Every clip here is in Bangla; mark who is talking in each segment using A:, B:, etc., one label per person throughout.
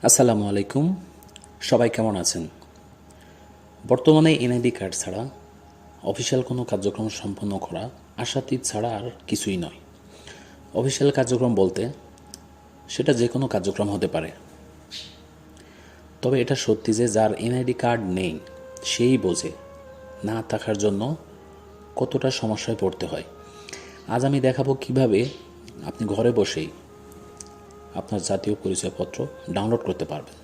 A: আসসালামু আলাইকুম। সবাই কেমন আছেন? বর্তমানে এনআইডি কার্ড ছাড়া অফিসিয়াল কোনো কার্যক্রম সম্পন্ন করা আশাতীত ছাড়া আর কিছুই নয়। অফিসিয়াল কার্যক্রম বলতে সেটা যে কোনো কার্যক্রম হতে পারে, তবে এটা সত্যি যে যার এনআইডি কার্ড নেই সেই বোঝে না থাকার জন্য কতটা সমস্যায় পড়তে হয়। আজ আমি দেখাবো কিভাবে আপনি ঘরে বসেই আপনার জাতীয় পরিচয়পত্র ডাউনলোড করতে পারবেন।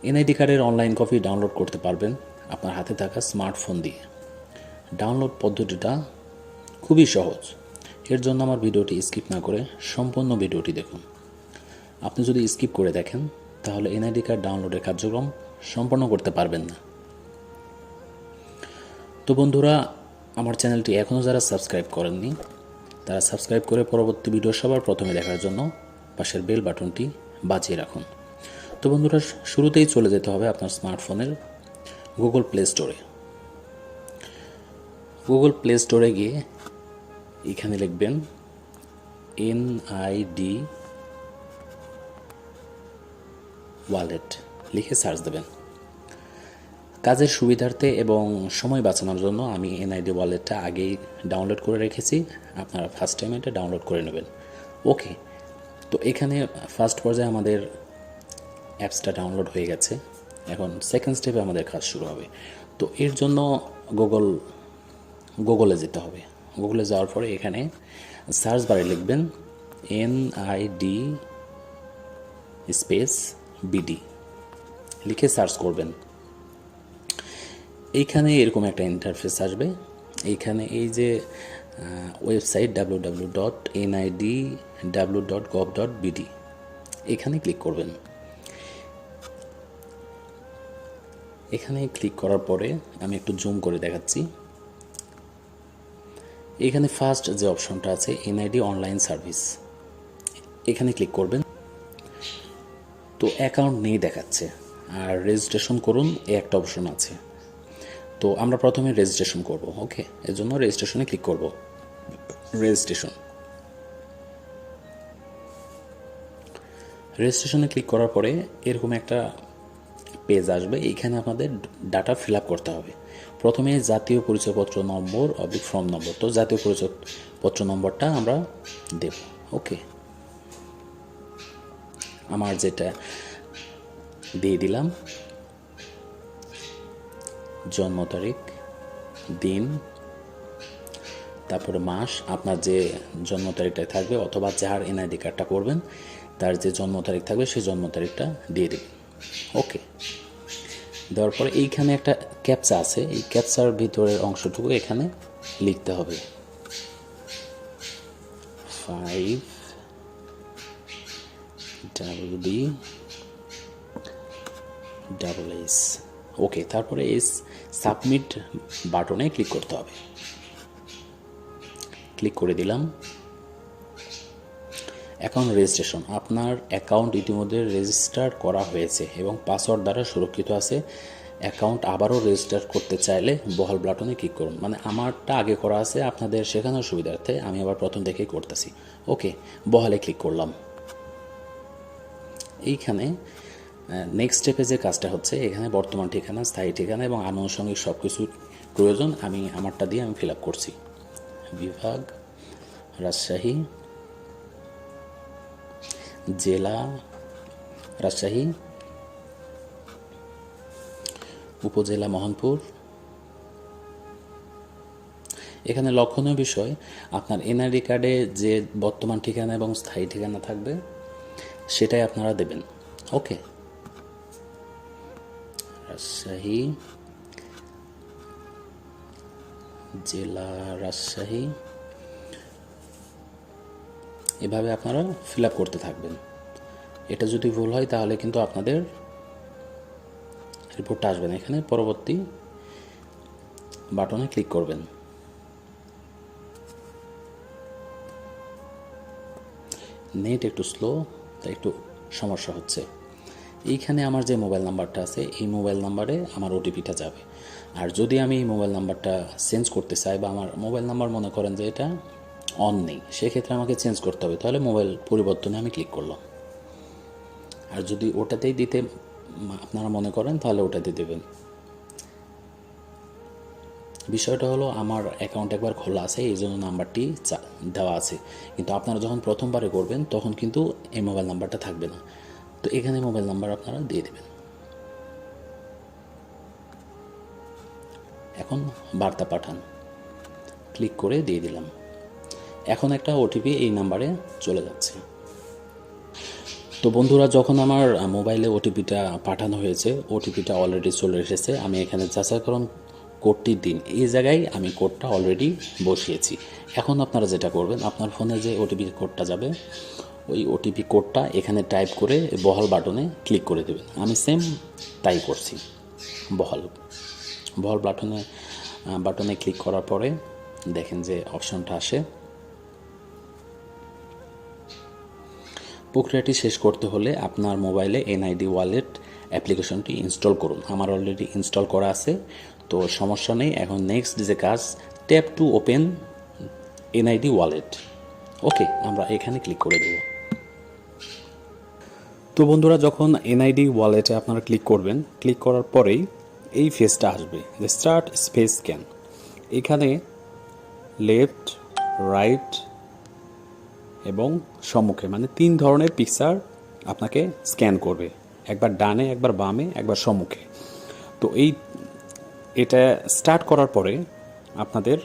A: এনআইডি কার্ডের অনলাইন কপি ডাউনলোড করতে পারবেন আপনার হাতে থাকা স্মার্টফোন দিয়ে। ডাউনলোড পদ্ধতিটা খুবই সহজ। এর জন্য আমার ভিডিওটি স্কিপ না করে সম্পূর্ণ ভিডিওটি দেখুন। আপনি যদি স্কিপ করে দেখেন তাহলে এনআইডি কার্ড ডাউনলোডের কার্যক্রম সম্পন্ন করতে পারবেন না। তো বন্ধুরা, আমার চ্যানেলটি এখনও যারা সাবস্ক্রাইব করেননি তারা সাবস্ক্রাইব করে পরবর্তী ভিডিও সবার প্রথমে দেখার জন্য পাশের বেল বাটনটি বাজিয়ে রাখুন। তো বন্ধুরা, শুরুতেই চলে যেতে হবে আপনার স্মার্টফোনের গুগল প্লে স্টোরে। গুগল প্লে স্টোরে গিয়ে এখানে লিখবেন NID ওয়ালেট, লিখে সার্চ দেবেন। কাজের সুবিধার্থে এবং সময় বাঁচানোর জন্য আমি NID ওয়ালেটটা আগেই ডাউনলোড করে রেখেছি। আপনারা ফার্স্ট টাইম এটা ডাউনলোড করে নেবেন। ওকে, তো এখানে ফার্স্ট পর্যায়ে আমাদের অ্যাপসটা ডাউনলোড হয়ে গেছে। এখন সেকেন্ড স্টেপে আমাদের কাজ শুরু হবে। তো এর জন্য গুগলে যেতে হবে। গুগলে যাওয়ার পরে এখানে সার্চ বারে লিখবেন NID স্পেস BD, লিখে সার্চ করবেন। এইখানে এরকম একটা ইন্টারফেস আসবে। এইখানে এই যে ওয়েবসাইট www.nidw.gov.bd, এখানে ক্লিক করবেন। এখানে ক্লিক করার পরে আমি একটু জুম করে দেখাচ্ছি। এখানে ফার্স্ট যে অপশনটা আছে NID অনলাইন সার্ভিস, এখানে ক্লিক করবেন। তো অ্যাকাউন্ট নেই দেখাচ্ছে, আর রেজিস্ট্রেশন করুন এই একটা অপশন আছে। তো আমরা প্রথমে রেজিস্ট্রেশন করব। ওকে, এর জন্য রেজিস্ট্রেশনে ক্লিক করব। রেজিস্ট্রেশনে ক্লিক করার পরে এরকম একটা পেজ আসবে। এইখানে আপনাদের ডাটা ফিল আপ করতে হবে। প্রথমে জাতীয় পরিচয়পত্র নম্বর ফর্ম নম্বর, তো জাতীয় পরিচয়পত্র নম্বরটা আমরা দেব। ওকে, আমার যেটা দিয়ে দিলাম, জন্ম তারিখ, দিন, তারপরে মাস, আপনার যে জন্ম তারিখটা থাকবে অথবা যার NID কার্ডটা করবেন তার যে জন্ম তারিখ থাকবে সেই জন্ম তারিখটা দিয়ে দেবেন। ওকে, দেওয়ার পরে এইখানে একটা ক্যাপচা আছে, এই ক্যাপচার ভিতরের অংশটুকু এখানে লিখতে হবে 5WD+S। ওকে, তারপরে এই সাবমিট বাটনে ক্লিক করতে হবে। ক্লিক করে দিলাম। অ্যাকাউন্ট রেজিস্ট্রেশন, আপনার অ্যাকাউন্ট ইতিমধ্যে রেজিস্টার করা হয়েছে এবং পাসওয়ার্ড দ্বারা সুরক্ষিত আছে। অ্যাকাউন্ট আবারও রেজিস্টার করতে চাইলে বহাল বাটনে ক্লিক করুন। মানে আমারটা আগে করা আছে, আপনাদের শেখানোর সুবিধার্থে আমি আবার প্রথম থেকেই করতেছি। ওকে, বহালে ক্লিক করলাম। এইখানে নেক্সট স্টেপে যে কাজটা হচ্ছে, এখানে বর্তমান ঠিকানা, স্থায়ী ঠিকানা এবং আনুষঙ্গিক সব কিছু প্রয়োজন। আমি আমারটা দিয়ে আমি ফিল আপ করছি। বিভাগ রাজশাহী, জেলা রাজশাহী, উপজেলা মোহনপুর। এখানে লক্ষণীয় বিষয়, আপনার NID কার্ডে যে বর্তমান ঠিকানা এবং স্থায়ী ঠিকানা থাকবে সেটাই আপনারা দেবেন। ওকে, রাজশাহী, জেলা রাজশাহী, এভাবে আপনারা ফিল আপ করতে থাকবেন। এটা যদি ভুল হয় তাহলে কিন্তু আপনাদের রিপোর্টটা আসবে না। এখানে পরবর্তী বাটনে ক্লিক করবেন। নেট একটু স্লো, তাই একটু সমস্যা হচ্ছে। এইখানে আমার যে মোবাইল নাম্বারটা আছে এই মোবাইল নাম্বারে আমার OTPটা যাবে। আর যদি আমি এই মোবাইল নাম্বারটা চেঞ্জ করতে চাই বা আমার মোবাইল নাম্বার মনে করেন যে এটা অন নেই, সেক্ষেত্রে আমাকে চেঞ্জ করতে হবে। তাহলে মোবাইল পরিবর্তনে আমি ক্লিক করলাম। আর যদি ওটাতেই দিতে আপনারা মনে করেন তাহলে ওটাতে দেবেন। বিষয়টা হলো আমার অ্যাকাউন্ট একবার খোলা আছে, এই জন্য নাম্বারটি দেওয়া আছে, কিন্তু আপনারা যখন প্রথমবারে করবেন তখন কিন্তু এই মোবাইল নাম্বারটা থাকবে না। তো এখানে মোবাইল নাম্বার আপনারা দিয়ে দেবেন। এখন বার্তা পাঠান ক্লিক করে দিয়ে দিলাম। এখন একটা ওটিপি এই নাম্বারে চলে যাচ্ছে। তো বন্ধুরা, যখন আমার মোবাইলে ওটিপিটা পাঠানো হয়েছে, ওটিপিটা অলরেডি চলে এসেছে। আমি এখানে যাচাইকরণ কোডটি দিন, এই জায়গায় আমি কোডটা অলরেডি বসিয়েছি। এখন আপনারা যেটা করবেন, আপনার ফোনে যে ওটিপি কোডটা যাবে, ওই ওটিপি কোডটা এখানে টাইপ করে বহাল বাটনে ক্লিক করে দেবেন। আমি সেম তাই করছি। বহাল বাটনে ক্লিক করার পরে দেখেন যে অপশনটা আসে। প্রক্রিয়াটি শেষ করতে হলে আপনার মোবাইলে এনআইডি ওয়ালেট অ্যাপ্লিকেশনটি ইনস্টল করুন। আমার অলরেডি ইনস্টল করা আছে, তো সমস্যা নেই। এখন নেক্সট যে কাজ, tap to open NID wallet. Okay, আমরা এখানে ক্লিক করে দেব। তো বন্ধুরা, যখন এনআইডি ওয়ালেটে আপনারা ক্লিক করবেন, ক্লিক করার পরেই এই ফেজটা আসবে যে স্টার্ট স্পেস স্ক্যান। এখানে লেফট, রাইট এবং সম্মুখে মানে 3 ধরনের পিকচার আপনাকে স্ক্যান করবে, একবার ডানে, একবার বামে, একবার সম্মুখে। তো এটা স্টার্ট করার পরে আপনাদের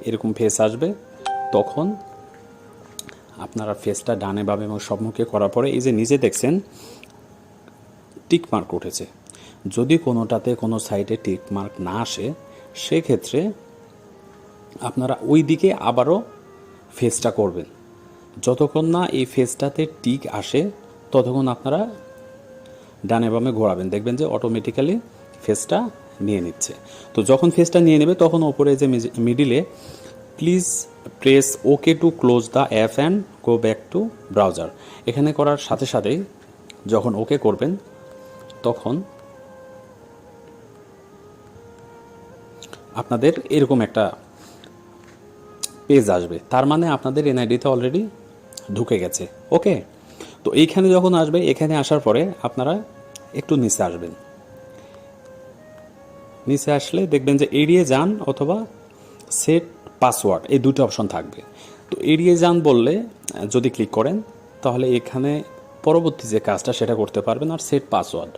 A: এরকম ফেস আসবে। তখন আপনারা ফেসটা ডানে, বামে এবং সম্মুখে করার পরে এই যে নিচে দেখছেন টিক মার্ক উঠেছে। যদি কোনোটাতে কোনো সাইডে টিক মার্ক না আসে, সেক্ষেত্রে আপনারা ওই দিকে আবারও ফেসটা করবেন। যতক্ষণ না এই ফেসটাতে টিক আসে ততক্ষণ আপনারা ডানে বামে ঘোরাবেন, দেখবেন যে অটোমেটিক্যালি ফেসটা নিয়ে নিচ্ছে। তো যখন ফেসটা নিয়ে নেবে তখন ওপরে যে মিডিলে please press okay to close the app and go back to browser, এখানে করার সাথে সাথেই যখন ওকে করবেন তখন আপনাদের এরকম একটা পেজ আসবে। তার মানে আপনাদের এনআইডিতে অলরেডি ঢুকে গেছে। ওকে, তো এইখানে যখন আসবে, এখানে আসার পরে আপনারা একটু নিচে আসবেন। নিচে আসলে দেখবেন যে এড়িয়ে যান অথবা সেট পাসওয়ার্ড, এই দুটো অপশন থাকবে। তো এড়িয়ে যান বললে যদি ক্লিক করেন তাহলে এখানে পরবর্তী যে কাজটা সেটা করতে পারবেন। আর সেট পাসওয়ার্ড,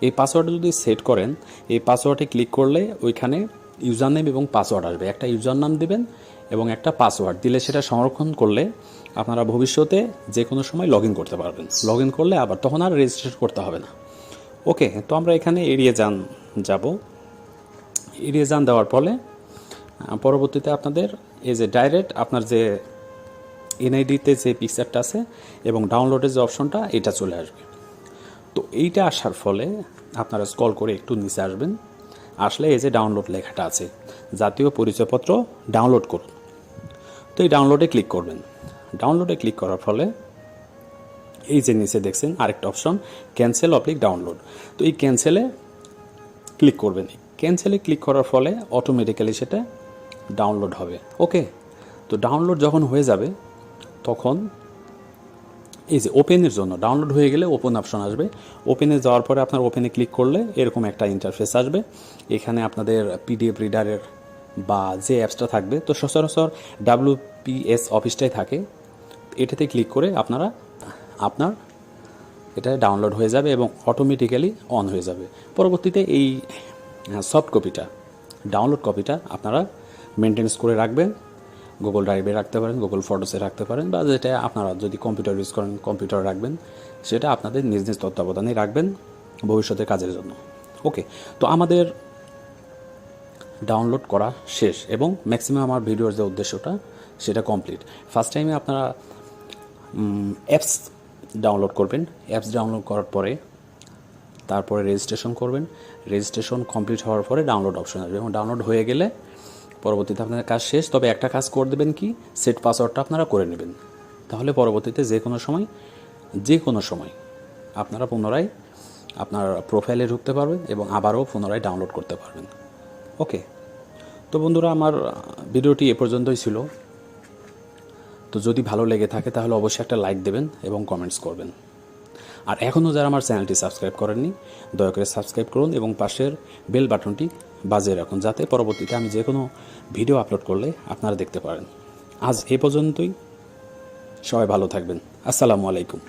A: এই পাসওয়ার্ডে যদি সেট করেন, এই পাসওয়ার্ডে ক্লিক করলে ওইখানে ইউজার নেম এবং পাসওয়ার্ড আসবে। একটা ইউজার নাম দিবেন এবং একটা পাসওয়ার্ড দিলে সেটা সংরক্ষণ করলে আপনারা ভবিষ্যতে যে কোনো সময় লগ ইন করতে পারবেন। লগ ইন করলে আবার তখন আর রেজিস্ট্রেশন করতে হবে না। ওকে, তো আমরা এখানে এড়িয়ে যান যাব। এড়িয়ে যান দেওয়ার ফলে পরবর্তীতে আপনাদের এই যে ডাইরেক্ট আপনার যে এনআইডিতে যে পিকচারটা আছে এবং ডাউনলোডের যে অপশনটা, এটা চলে আসবে। তো এইটা আসার ফলে আপনারা স্ক্রল করে একটু নিচে আসবেন। আসলে এই যে ডাউনলোড লেখাটা আছে, জাতীয় পরিচয়পত্র ডাউনলোড করুন। তো এই ডাউনলোডে ক্লিক করবেন। ডাউনলোডে ক্লিক করার ফলে এই যে নিচে দেখছেন আরেকটা অপশন, ক্যান্সেল অবলিক ডাউনলোড। তো এই ক্যান্সেলে ক্লিক করবেন। ক্যান্সেলে ক্লিক করার ফলে অটোমেটিক্যালি সেটা ডাউনলোড হবে। ওকে, তো ডাউনলোড যখন হয়ে যাবে তখন এই যে ওপেনের জন্য, ডাউনলোড হয়ে গেলে ওপেন অপশন আসবে। ওপেনে যাওয়ার পরে আপনার ওপেনে ক্লিক করলে এরকম একটা ইন্টারফেস আসবে। এখানে আপনাদের পিডিএফ রিডারের বা যে অ্যাপসটা থাকবে, তো সচরাচর WPS অফিসটাই থাকে, এটাতে ক্লিক করে আপনার এটা ডাউনলোড হয়ে যাবে এবং অটোমেটিক্যালি অন হয়ে যাবে। পরবর্তীতে এই সফট কপিটা, ডাউনলোড কপিটা আপনারা মেনটেন্স করে রাখবেন। গুগল ড্রাইভে রাখতে পারেন, গুগল ফটোসে রাখতে পারেন, বা যেটা আপনারা যদি কম্পিউটার ইউজ করেন কম্পিউটারে রাখবেন। সেটা আপনাদের নিজ নিজ তত্ত্বাবধানে রাখবেন ভবিষ্যতের কাজের জন্য। ওকে, তো আমাদের ডাউনলোড করা শেষ এবং ম্যাক্সিমাম আমার ভিডিওর যে উদ্দেশ্যটা সেটা কমপ্লিট। ফার্স্ট টাইমে আপনারা অ্যাপস ডাউনলোড করবেন। অ্যাপস ডাউনলোড করার পরে তারপরে রেজিস্ট্রেশন করবেন। রেজিস্ট্রেশন কমপ্লিট হওয়ার পরে ডাউনলোড অপশন আসবে এবং ডাউনলোড হয়ে গেলে পরবর্তীতে আপনাদের কাজ শেষ। তবে একটা কাজ করে দেবেন কি, সেট পাসওয়ার্ডটা আপনারা করে নেবেন। তাহলে পরবর্তীতে যে কোনো সময় আপনারা পুনরায় আপনার প্রোফাইলে ঢুকতে পারবেন এবং আবারও পুনরায় ডাউনলোড করতে পারবেন। ওকে, তো বন্ধুরা, আমার ভিডিওটি এ পর্যন্তই ছিল। তো যদি ভালো লেগে থাকে তাহলে অবশ্যই একটা লাইক দেবেন এবং কমেন্টস করবেন। আর এখনও যারা আমার চ্যানেলটি সাবস্ক্রাইব করেননি দয়া করে সাবস্ক্রাইব করুন এবং পাশের বেল বাটনটি বাজিয়ে রাখুন, যাতে পরবর্তীতে আমি যে কোনো ভিডিও আপলোড করলে আপনারা দেখতে পারেন। আজ এ পর্যন্তই, সবাই ভালো থাকবেন। আসসালামু আলাইকুম।